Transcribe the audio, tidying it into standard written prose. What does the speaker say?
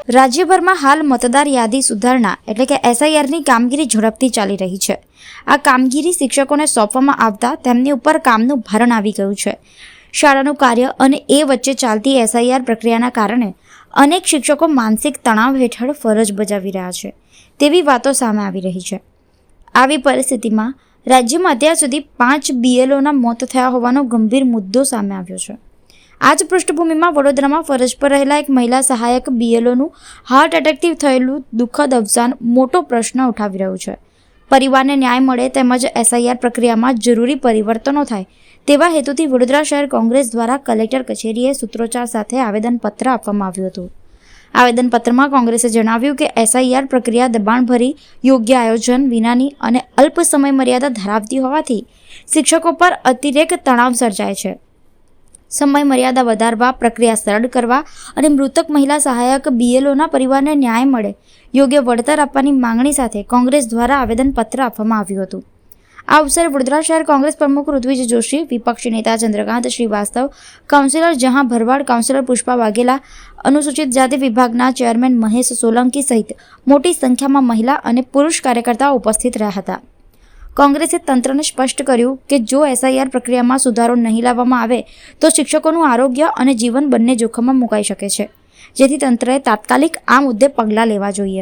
રાજ્યભરમાં હાલ મતદાર યાદી સુધારણા એટલે કે એસઆઈઆરની કામગીરી ઝડપથી ચાલી રહી છે. આ કામગીરી શિક્ષકોને સોંપવામાં આવતા તેમની ઉપર કામનું ભારણ આવી ગયું છે. શાળાનું કાર્ય અને એ વચ્ચે ચાલતી એસઆઈઆર પ્રક્રિયાના કારણે અનેક શિક્ષકો માનસિક તણાવ હેઠળ ફરજ બજાવી રહ્યા છે તેવી વાતો સામે આવી રહી છે. આવી પરિસ્થિતિમાં રાજ્યમાં અત્યાર સુધી 5 BLOના મોત થયા હોવાનો ગંભીર મુદ્દો સામે આવ્યો છે. આ જ પૃષ્ઠભૂમિમાં વડોદરામાં ફરજ પર રહેલા એક મહિલા સહાયક BLOનું હાર્ટ એટેકથી થયેલું દુઃખદ અવસાન મોટો પ્રશ્ન ઉઠાવી રહ્યું છે. પરિવારને ન્યાય મળે તેમજ એસઆઈઆર પ્રક્રિયામાં જરૂરી પરિવર્તનો થાય તેવા હેતુથી વડોદરા શહેર કોંગ્રેસ દ્વારા કલેક્ટર કચેરીએ સૂત્રોચ્ચાર સાથે આવેદનપત્ર આપવામાં આવ્યું હતું. આવેદનપત્રમાં કોંગ્રેસે જણાવ્યું કે એસઆઈઆર પ્રક્રિયા દબાણભરી, યોગ્ય આયોજન વિનાની અને અલ્પ સમય મર્યાદા ધરાવતી હોવાથી શિક્ષકો પર અતિરેક તણાવ સર્જાય છે. સમય મર્યાદા વધારવા, પ્રક્રિયા સરળ કરવા અને મૃતક મહિલા સહાયક BLOના પરિવારને ન્યાય મળે, યોગ્ય વળતર આપવાની માંગણી સાથે કોંગ્રેસ દ્વારા આવેદનપત્ર આપવામાં આવ્યું હતું. આ અવસરે વડોદરા શહેર કોંગ્રેસ પ્રમુખ ઋત્વિજ જોશી, વિપક્ષી નેતા ચંદ્રકાંત શ્રીવાસ્તવ, કાઉન્સિલર જહાં ભરવાડ, કાઉન્સિલર પુષ્પા વાઘેલા, અનુસૂચિત જાતિ વિભાગના ચેરમેન મહેશ સોલંકી સહિત મોટી સંખ્યામાં મહિલા અને પુરુષ કાર્યકર્તાઓ ઉપસ્થિત રહ્યા હતા. કોંગ્રેસે તંત્રને સ્પષ્ટ કર્યું કે જો એસઆઈઆર પ્રક્રિયામાં સુધારો નહીં લાવવામાં આવે તો શિક્ષકોનું આરોગ્ય અને જીવન બંને જોખમમાં મુકાઈ શકે છે, જેથી તંત્રએ તાત્કાલિક આ મુદ્દે પગલાં લેવા જોઈએ.